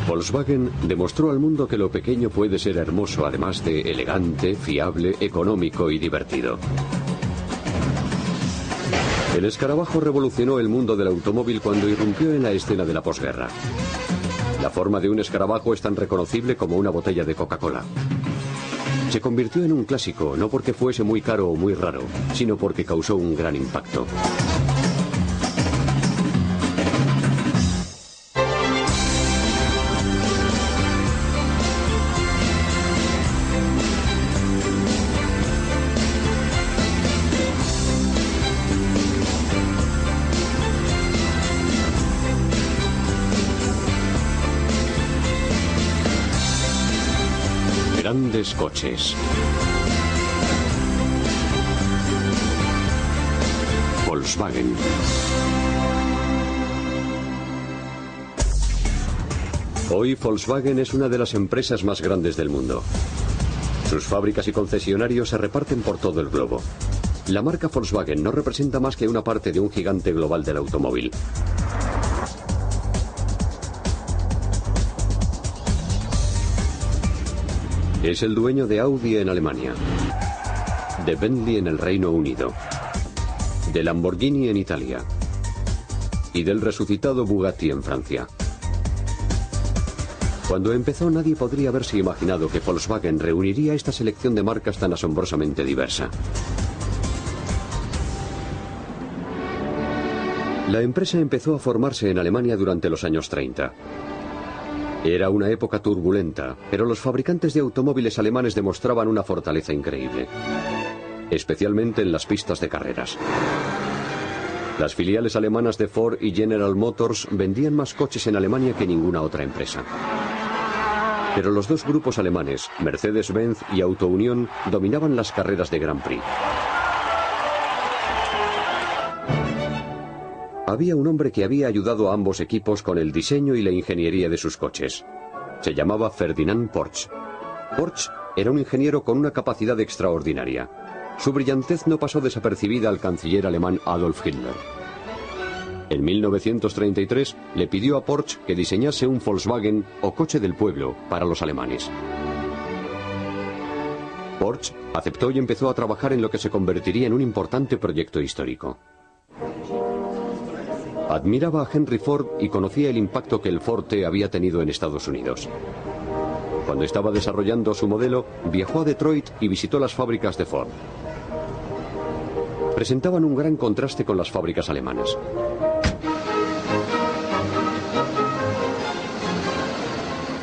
Volkswagen demostró al mundo que lo pequeño puede ser hermoso, además de elegante, fiable, económico y divertido. El escarabajo revolucionó el mundo del automóvil cuando irrumpió en la escena de la posguerra. La forma de un escarabajo es tan reconocible como una botella de Coca-Cola. Se convirtió en un clásico, no porque fuese muy caro o muy raro, sino porque causó un gran impacto. Grandes coches. Volkswagen. Hoy Volkswagen es una de las empresas más grandes del mundo. Sus fábricas y concesionarios se reparten por todo el globo. La marca Volkswagen no representa más que una parte de un gigante global del automóvil. Es el dueño de Audi en Alemania, de Bentley en el Reino Unido, de Lamborghini en Italia y del resucitado Bugatti en Francia. Cuando empezó, nadie podría haberse imaginado que Volkswagen reuniría esta selección de marcas tan asombrosamente diversa. La empresa empezó a formarse en Alemania durante los años 30. Era una época turbulenta, pero los fabricantes de automóviles alemanes demostraban una fortaleza increíble, especialmente en las pistas de carreras. Las filiales alemanas de Ford y General Motors vendían más coches en Alemania que ninguna otra empresa. Pero los dos grupos alemanes, Mercedes-Benz y Auto Union, dominaban las carreras de Grand Prix. Había un hombre que había ayudado a ambos equipos con el diseño y la ingeniería de sus coches. Se llamaba Ferdinand Porsche. Porsche era un ingeniero con una capacidad extraordinaria. Su brillantez no pasó desapercibida al canciller alemán Adolf Hitler. En 1933 le pidió a Porsche que diseñase un Volkswagen o coche del pueblo para los alemanes. Porsche aceptó y empezó a trabajar en lo que se convertiría en un importante proyecto histórico. Admiraba a Henry Ford y conocía el impacto que el Ford T había tenido en Estados Unidos. Cuando estaba desarrollando su modelo, viajó a Detroit y visitó las fábricas de Ford. Presentaban un gran contraste con las fábricas alemanas.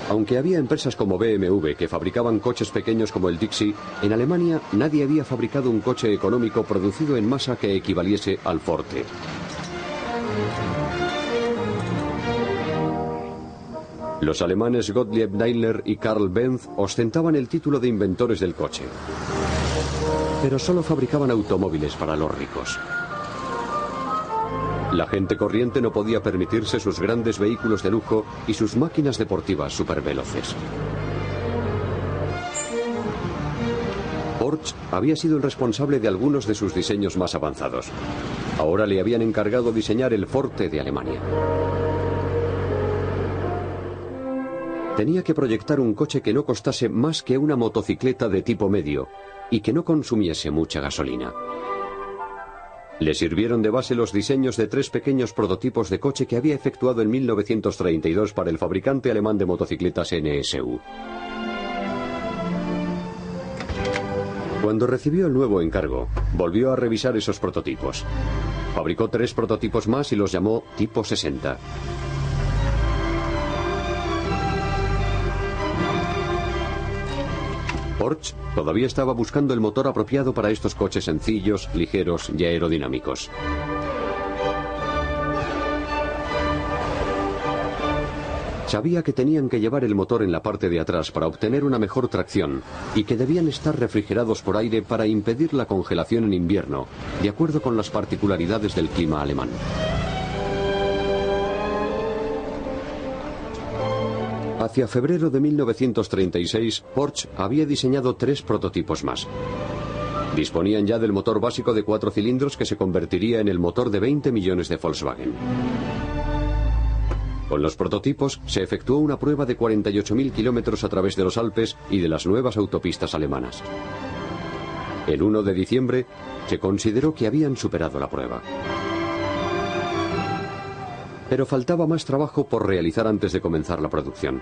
Aunque había empresas como BMW que fabricaban coches pequeños como el Dixie, en Alemania nadie había fabricado un coche económico producido en masa que equivaliese al Ford T. Los alemanes Gottlieb Daimler y Karl Benz ostentaban el título de inventores del coche, pero solo fabricaban automóviles para los ricos. La gente corriente no podía permitirse sus grandes vehículos de lujo y sus máquinas deportivas superveloces. Porsche había sido el responsable de algunos de sus diseños más avanzados. Ahora le habían encargado diseñar el Ford T de Alemania. Tenía que proyectar un coche que no costase más que una motocicleta de tipo medio y que no consumiese mucha gasolina. Le sirvieron de base los diseños de 3 pequeños prototipos de coche que había efectuado en 1932 para el fabricante alemán de motocicletas NSU. Cuando recibió el nuevo encargo, volvió a revisar esos prototipos. Fabricó 3 prototipos más y los llamó Tipo 60. Porsche todavía estaba buscando el motor apropiado para estos coches sencillos, ligeros y aerodinámicos. Sabía que tenían que llevar el motor en la parte de atrás para obtener una mejor tracción y que debían estar refrigerados por aire para impedir la congelación en invierno, de acuerdo con las particularidades del clima alemán. Hacia febrero de 1936, Porsche había diseñado 3 prototipos más. Disponían ya del motor básico de 4 cilindros que se convertiría en el motor de 20 millones de Volkswagen. Con los prototipos se efectuó una prueba de 48.000 kilómetros a través de los Alpes y de las nuevas autopistas alemanas. El 1 de diciembre se consideró que habían superado la prueba. Pero faltaba más trabajo por realizar antes de comenzar la producción.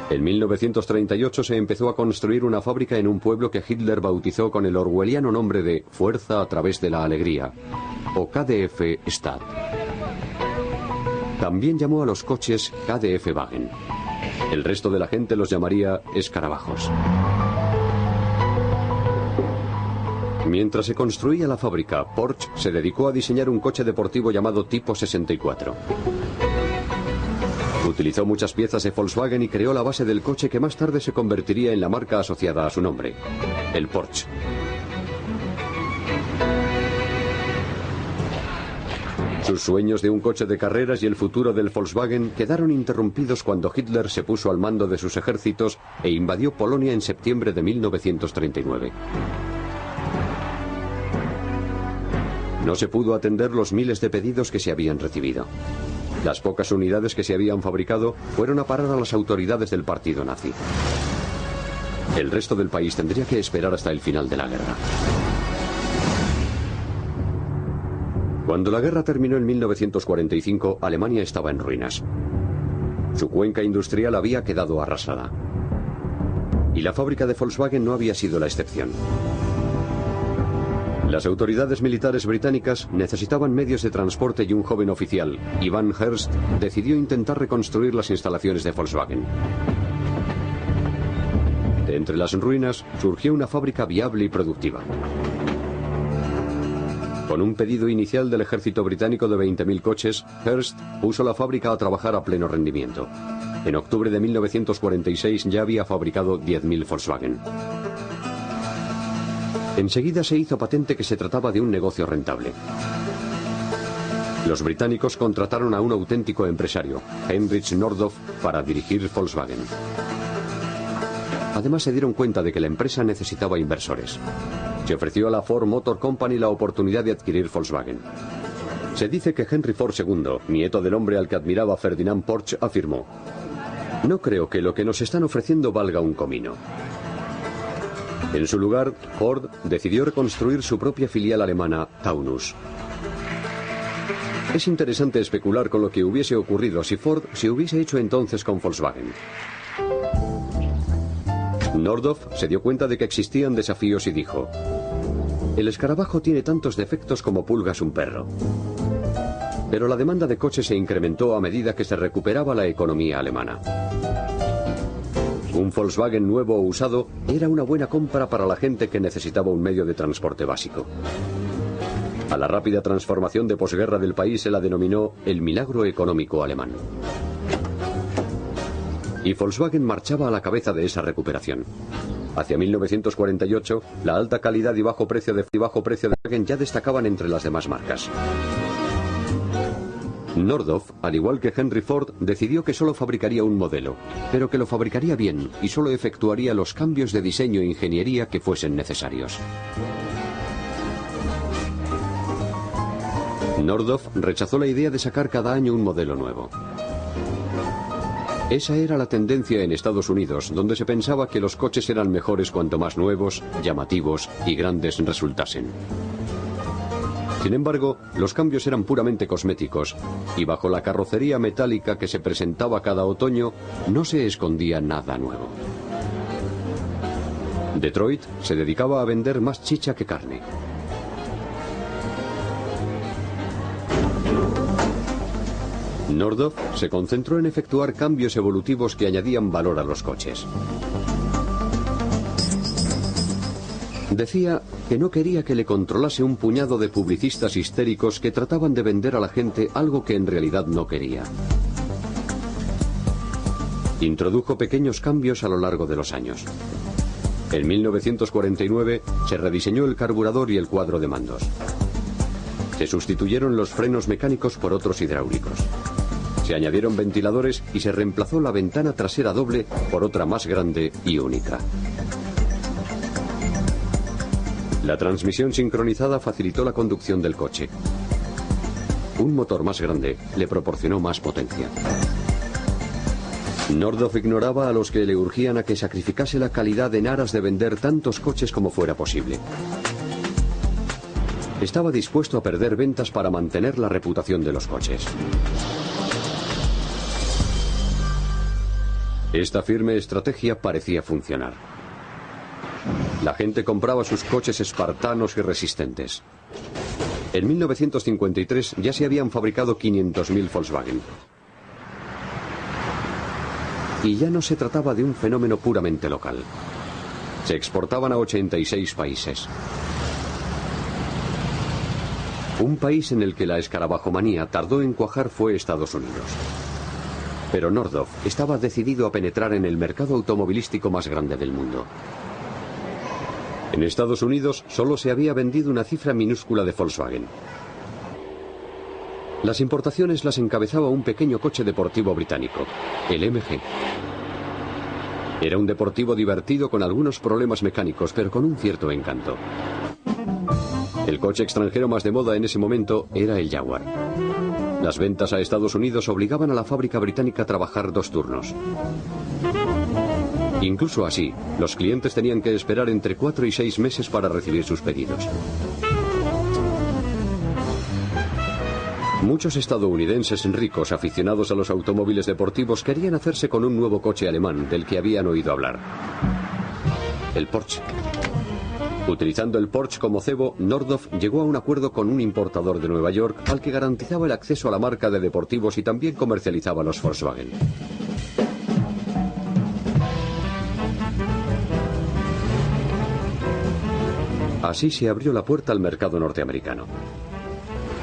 En 1938 se empezó a construir una fábrica en un pueblo que Hitler bautizó con el orwelliano nombre de Fuerza a través de la alegría, o KdF Stadt. También llamó a los coches KdF Wagen. El resto de la gente los llamaría escarabajos. Mientras se construía la fábrica, Porsche se dedicó a diseñar un coche deportivo llamado Tipo 64. Utilizó muchas piezas de Volkswagen y creó la base del coche que más tarde se convertiría en la marca asociada a su nombre, el Porsche. Sus sueños de un coche de carreras y el futuro del Volkswagen quedaron interrumpidos cuando Hitler se puso al mando de sus ejércitos e invadió Polonia en septiembre de 1939. No se pudo atender los miles de pedidos que se habían recibido. Las pocas unidades que se habían fabricado fueron a parar a las autoridades del partido nazi. El resto del país tendría que esperar hasta el final de la guerra. Cuando la guerra terminó en 1945, Alemania estaba en ruinas. Su cuenca industrial había quedado arrasada. Y la fábrica de Volkswagen no había sido la excepción. Las autoridades militares británicas necesitaban medios de transporte y un joven oficial, Ivan Hearst, decidió intentar reconstruir las instalaciones de Volkswagen. De entre las ruinas surgió una fábrica viable y productiva. Con un pedido inicial del ejército británico de 20.000 coches, Hearst puso la fábrica a trabajar a pleno rendimiento. En octubre de 1946 ya había fabricado 10.000 Volkswagen. Enseguida se hizo patente que se trataba de un negocio rentable. Los británicos contrataron a un auténtico empresario, Heinrich Nordhoff, para dirigir Volkswagen. Además se dieron cuenta de que la empresa necesitaba inversores. Se ofreció a la Ford Motor Company la oportunidad de adquirir Volkswagen. Se dice que Henry Ford II, nieto del hombre al que admiraba Ferdinand Porsche, afirmó: "No creo que lo que nos están ofreciendo valga un comino". En su lugar, Ford decidió reconstruir su propia filial alemana, Taunus. Es interesante especular con lo que hubiese ocurrido si Ford se hubiese hecho entonces con Volkswagen. Nordhoff se dio cuenta de que existían desafíos y dijo: "El escarabajo tiene tantos defectos como pulgas un perro". Pero la demanda de coches se incrementó a medida que se recuperaba la economía alemana. Un Volkswagen nuevo o usado era una buena compra para la gente que necesitaba un medio de transporte básico. A la rápida transformación de posguerra del país se la denominó el milagro económico alemán. Y Volkswagen marchaba a la cabeza de esa recuperación. Hacia 1948, la alta calidad y bajo precio de Volkswagen ya destacaban entre las demás marcas. Nordhoff, al igual que Henry Ford, decidió que solo fabricaría un modelo, pero que lo fabricaría bien y solo efectuaría los cambios de diseño e ingeniería que fuesen necesarios. Nordhoff rechazó la idea de sacar cada año un modelo nuevo. Esa era la tendencia en Estados Unidos, donde se pensaba que los coches eran mejores cuanto más nuevos, llamativos y grandes resultasen. Sin embargo, los cambios eran puramente cosméticos, y bajo la carrocería metálica que se presentaba cada otoño, no se escondía nada nuevo. Detroit se dedicaba a vender más chicha que carne. Nordhoff se concentró en efectuar cambios evolutivos que añadían valor a los coches. Decía que no quería que le controlase un puñado de publicistas histéricos que trataban de vender a la gente algo que en realidad no quería. Introdujo pequeños cambios a lo largo de los años. En 1949 se rediseñó el carburador y el cuadro de mandos. Se sustituyeron los frenos mecánicos por otros hidráulicos. Se añadieron ventiladores y se reemplazó la ventana trasera doble por otra más grande y única. La transmisión sincronizada facilitó la conducción del coche. Un motor más grande le proporcionó más potencia. Nordhoff ignoraba a los que le urgían a que sacrificase la calidad en aras de vender tantos coches como fuera posible. Estaba dispuesto a perder ventas para mantener la reputación de los coches. Esta firme estrategia parecía funcionar. La gente compraba sus coches espartanos y resistentes. En 1953 ya se habían fabricado 500.000 Volkswagen. Y ya no se trataba de un fenómeno puramente local. Se exportaban a 86 países. Un país en el que la escarabajomanía tardó en cuajar fue Estados Unidos. Pero Nordhoff estaba decidido a penetrar en el mercado automovilístico más grande del mundo. En Estados Unidos solo se había vendido una cifra minúscula de Volkswagen. Las importaciones las encabezaba un pequeño coche deportivo británico, el MG. Era un deportivo divertido con algunos problemas mecánicos, pero con un cierto encanto. El coche extranjero más de moda en ese momento era el Jaguar. Las ventas a Estados Unidos obligaban a la fábrica británica a trabajar 2 turnos. Incluso así, los clientes tenían que esperar entre 4 y 6 meses para recibir sus pedidos. Muchos estadounidenses ricos aficionados a los automóviles deportivos querían hacerse con un nuevo coche alemán del que habían oído hablar. El Porsche. Utilizando el Porsche como cebo, Nordhoff llegó a un acuerdo con un importador de Nueva York al que garantizaba el acceso a la marca de deportivos y también comercializaba los Volkswagen. Así se abrió la puerta al mercado norteamericano.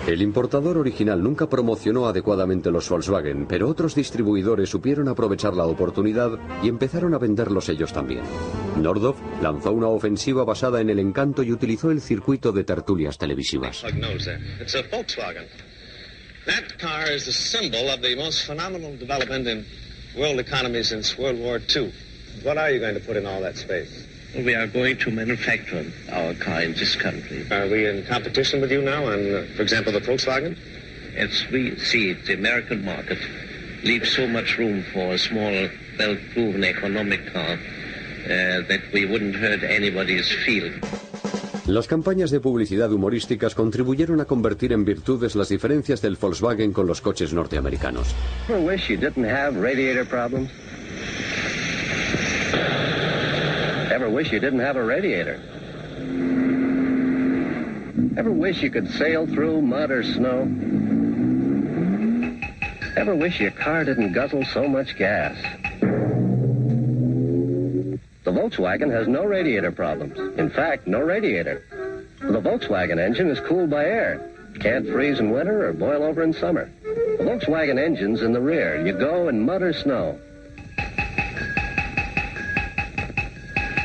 El importador original nunca promocionó adecuadamente los Volkswagen, pero otros distribuidores supieron aprovechar la oportunidad y empezaron a venderlos ellos también. Nordhoff lanzó una ofensiva basada en el encanto y utilizó el circuito de tertulias televisivas. That car is the symbol of the most phenomenal development in world economy since World War II. What are you going to put in all that space? We are going to manufacture our car in this country. Are we in competition with you now on, for example, the Volkswagen? As we see it, the American market leaves so much room for a small, well-proven economic car that we wouldn't hurt anybody's feeling. Las campañas de publicidad humorísticas contribuyeron a convertir en virtudes las diferencias del Volkswagen con los coches norteamericanos. Ever wish you didn't have radiator problems? Ever wish you didn't have a radiator? Ever wish you could sail through mud or snow? Ever wish your car didn't guzzle so much gas? The Volkswagen has no radiator problems. In fact, no radiator. The Volkswagen engine is cooled by air. Can't freeze in winter or boil over in summer. The Volkswagen engine's in the rear. You go in mud or snow.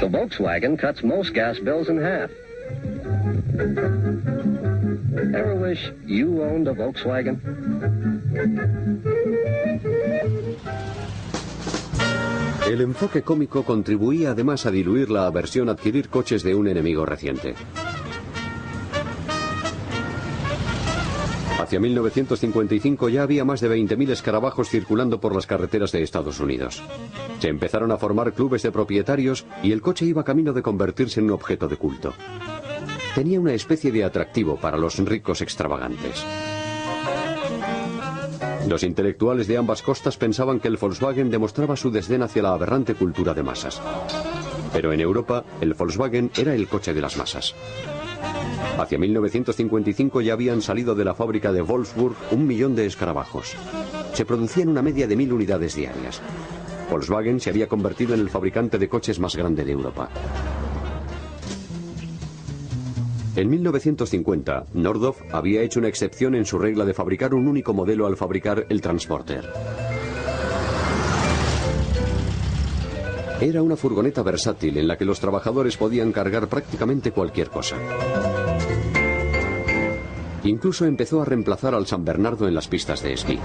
The Volkswagen cuts most gas bills in half. Ever wish you owned a Volkswagen? El enfoque cómico contribuía además a diluir la aversión a adquirir coches de un enemigo reciente. Hacia 1955 ya había más de 20.000 escarabajos circulando por las carreteras de Estados Unidos. Se empezaron a formar clubes de propietarios y el coche iba camino de convertirse en un objeto de culto. Tenía una especie de atractivo para los ricos extravagantes. Los intelectuales de ambas costas pensaban que el Volkswagen demostraba su desdén hacia la aberrante cultura de masas. Pero en Europa, el Volkswagen era el coche de las masas. Hacia 1955 ya habían salido de la fábrica de Wolfsburg 1 millón de escarabajos. Se producían una media de 1.000 unidades diarias. Volkswagen se había convertido en el fabricante de coches más grande de Europa. En 1950, Nordhoff había hecho una excepción en su regla de fabricar un único modelo al fabricar el Transporter. Era una furgoneta versátil en la que los trabajadores podían cargar prácticamente cualquier cosa. Incluso empezó a reemplazar al San Bernardo en las pistas de esquí.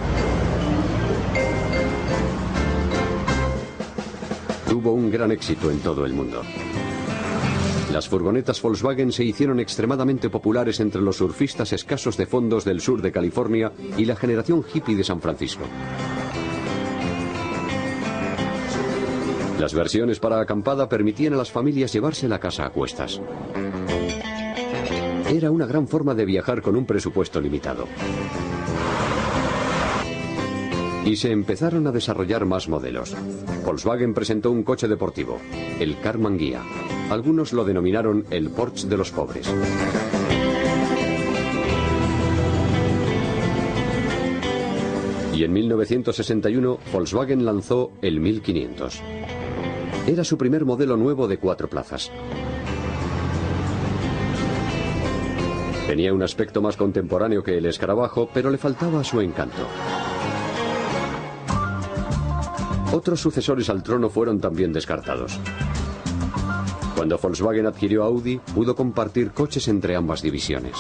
Tuvo un gran éxito en todo el mundo. Las furgonetas Volkswagen se hicieron extremadamente populares entre los surfistas escasos de fondos del sur de California y la generación hippie de San Francisco. Las versiones para acampada permitían a las familias llevarse la casa a cuestas. Era una gran forma de viajar con un presupuesto limitado. Y se empezaron a desarrollar más modelos. Volkswagen presentó un coche deportivo, el Karmann Ghia. Algunos lo denominaron el Porsche de los pobres. Y en 1961 Volkswagen lanzó el 1500. Era su primer modelo nuevo de 4 plazas. Tenía un aspecto más contemporáneo que el escarabajo, pero le faltaba su encanto. Otros sucesores al trono fueron también descartados. Cuando Volkswagen adquirió Audi, pudo compartir coches entre ambas divisiones.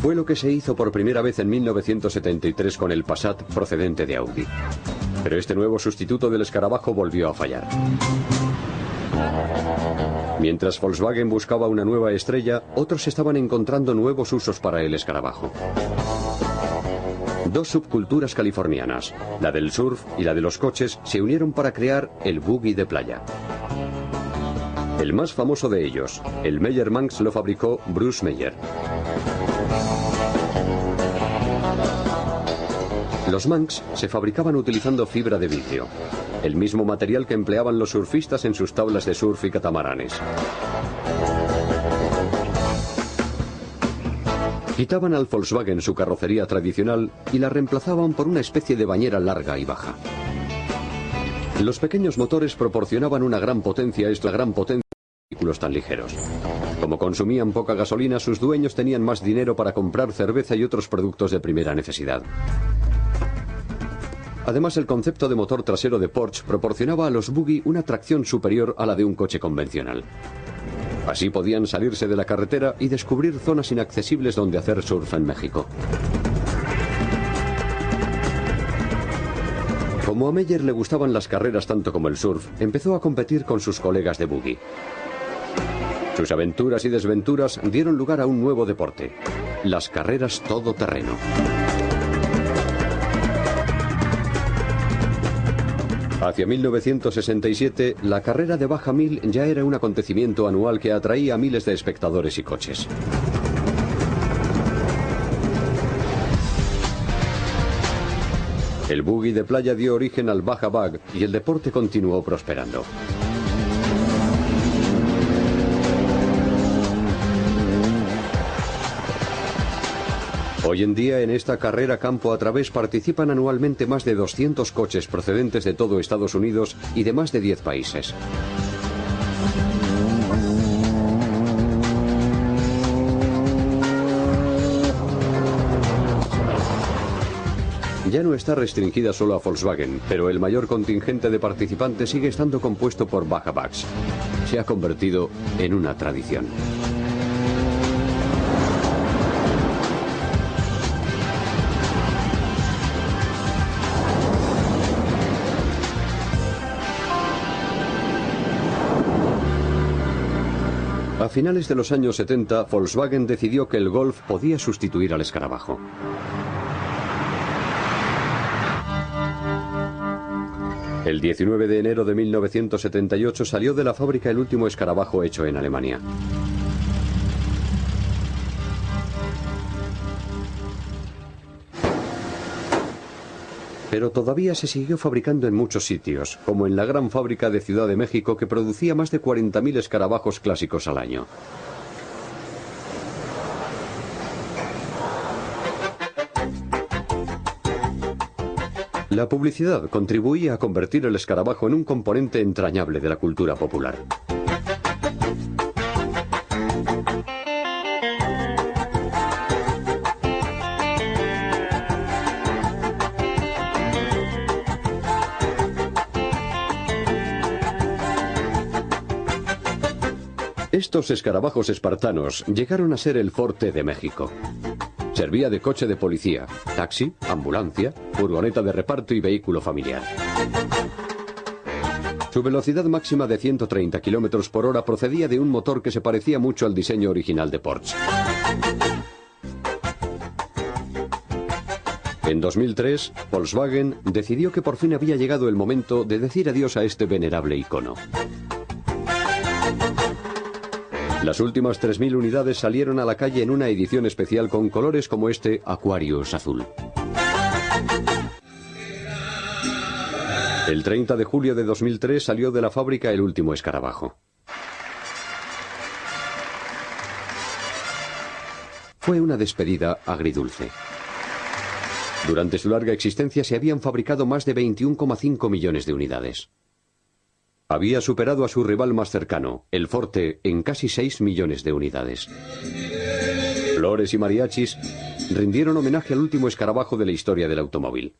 Fue lo que se hizo por primera vez en 1973 con el Passat procedente de Audi. Pero este nuevo sustituto del escarabajo volvió a fallar. Mientras Volkswagen buscaba una nueva estrella, otros estaban encontrando nuevos usos para el escarabajo. Dos subculturas californianas, la del surf y la de los coches, se unieron para crear el buggy de playa. El más famoso de ellos, el Meyer Manx, lo fabricó Bruce Meyer. Los Manx se fabricaban utilizando fibra de vidrio, el mismo material que empleaban los surfistas en sus tablas de surf y catamaranes. Quitaban al Volkswagen su carrocería tradicional y la reemplazaban por una especie de bañera larga y baja. Los pequeños motores proporcionaban una gran potencia en vehículos tan ligeros. Como consumían poca gasolina, sus dueños tenían más dinero para comprar cerveza y otros productos de primera necesidad. Además, el concepto de motor trasero de Porsche proporcionaba a los buggy una tracción superior a la de un coche convencional. Así podían salirse de la carretera y descubrir zonas inaccesibles donde hacer surf en México. Como a Meyer le gustaban las carreras tanto como el surf, empezó a competir con sus colegas de buggy. Sus aventuras y desventuras dieron lugar a un nuevo deporte, las carreras todoterreno. Hacia 1967, la carrera de Baja 1000 ya era un acontecimiento anual que atraía a miles de espectadores y coches. El buggy de playa dio origen al Baja Bug y el deporte continuó prosperando. Hoy en día en esta carrera campo a través participan anualmente más de 200 coches procedentes de todo Estados Unidos y de más de 10 países. Ya no está restringida solo a Volkswagen, pero el mayor contingente de participantes sigue estando compuesto por Baja Bugs. Se ha convertido en una tradición. A finales de los años 70, Volkswagen decidió que el Golf podía sustituir al escarabajo. El 19 de enero de 1978 salió de la fábrica el último escarabajo hecho en Alemania. Pero todavía se siguió fabricando en muchos sitios, como en la gran fábrica de Ciudad de México que producía más de 40.000 escarabajos clásicos al año. La publicidad contribuía a convertir el escarabajo en un componente entrañable de la cultura popular. Estos escarabajos espartanos llegaron a ser el Forte de México. Servía de coche de policía, taxi, ambulancia, furgoneta de reparto y vehículo familiar. Su velocidad máxima de 130 km por hora procedía de un motor que se parecía mucho al diseño original de Porsche. En 2003, Volkswagen decidió que por fin había llegado el momento de decir adiós a este venerable icono. Las últimas 3.000 unidades salieron a la calle en una edición especial con colores como este Aquarius azul. El 30 de julio de 2003 salió de la fábrica el último escarabajo. Fue una despedida agridulce. Durante su larga existencia se habían fabricado más de 21,5 millones de unidades. Había superado a su rival más cercano, el Forte, en casi 6 millones de unidades. Flores y mariachis rindieron homenaje al último escarabajo de la historia del automóvil.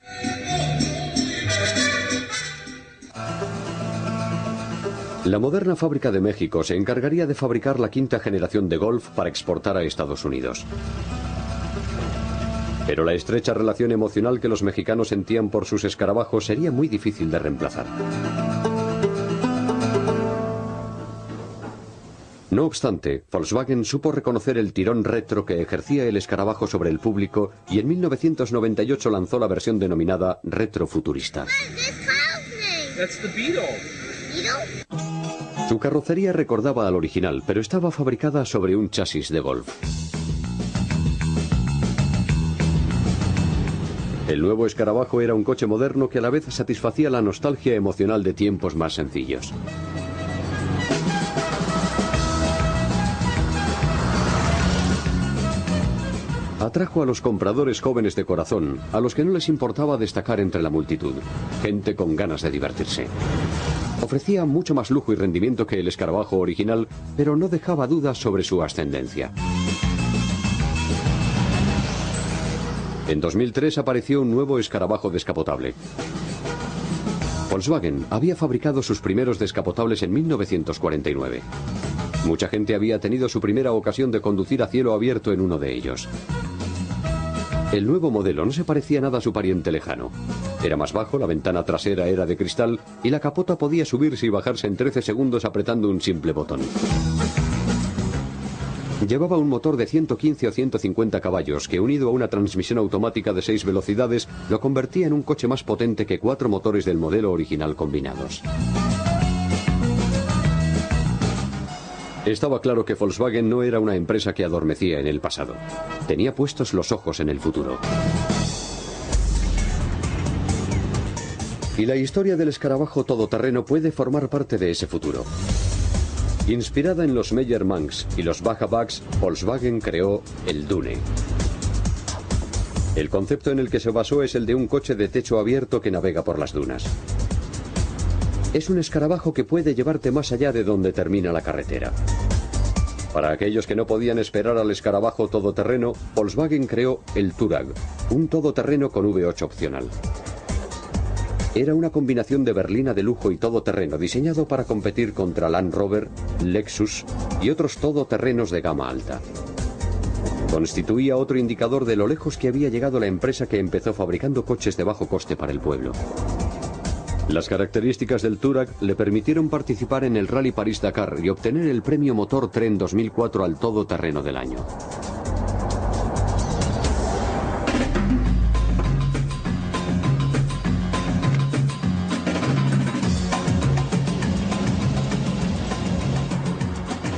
La moderna fábrica de México se encargaría de fabricar la quinta generación de Golf para exportar a Estados Unidos. Pero la estrecha relación emocional que los mexicanos sentían por sus escarabajos sería muy difícil de reemplazar. No obstante, Volkswagen supo reconocer el tirón retro que ejercía el escarabajo sobre el público y en 1998 lanzó la versión denominada retrofuturista. Su carrocería recordaba al original, pero estaba fabricada sobre un chasis de Golf. El nuevo escarabajo era un coche moderno que a la vez satisfacía la nostalgia emocional de tiempos más sencillos. Atrajo a los compradores jóvenes de corazón, a los que no les importaba destacar entre la multitud, gente con ganas de divertirse. Ofrecía mucho más lujo y rendimiento que el escarabajo original, pero no dejaba dudas sobre su ascendencia. En 2003 apareció un nuevo escarabajo descapotable. Volkswagen había fabricado sus primeros descapotables en 1949. Mucha gente había tenido su primera ocasión de conducir a cielo abierto en uno de ellos. El nuevo modelo no se parecía nada a su pariente lejano. Era más bajo, la ventana trasera era de cristal y la capota podía subirse y bajarse en 13 segundos apretando un simple botón. Llevaba un motor de 115 o 150 caballos que, unido a una transmisión automática de 6 velocidades, lo convertía en un coche más potente que 4 motores del modelo original combinados. Estaba claro que Volkswagen no era una empresa que adormecía en el pasado. Tenía puestos los ojos en el futuro. Y la historia del escarabajo todoterreno puede formar parte de ese futuro. Inspirada en los Meyer-Manx y los Baja-Bugs, Volkswagen creó el Dune. El concepto en el que se basó es el de un coche de techo abierto que navega por las dunas. Es un escarabajo que puede llevarte más allá de donde termina la carretera. Para aquellos que no podían esperar al escarabajo todoterreno, Volkswagen creó el Touareg, un todoterreno con V8 opcional. Era una combinación de berlina de lujo y todoterreno diseñado para competir contra Land Rover, Lexus y otros todoterrenos de gama alta. Constituía otro indicador de lo lejos que había llegado la empresa que empezó fabricando coches de bajo coste para el pueblo. Las características del Touareg le permitieron participar en el Rally París-Dakar y obtener el premio Motor Tren 2004 al todoterreno del año.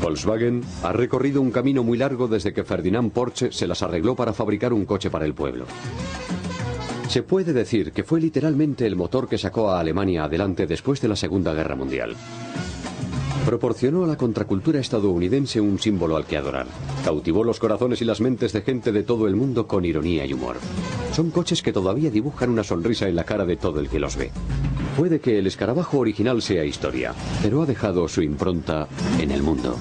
Volkswagen ha recorrido un camino muy largo desde que Ferdinand Porsche se las arregló para fabricar un coche para el pueblo. Se puede decir que fue literalmente el motor que sacó a Alemania adelante después de la Segunda Guerra Mundial. Proporcionó a la contracultura estadounidense un símbolo al que adorar. Cautivó los corazones y las mentes de gente de todo el mundo con ironía y humor. Son coches que todavía dibujan una sonrisa en la cara de todo el que los ve. Puede que el escarabajo original sea historia, pero ha dejado su impronta en el mundo.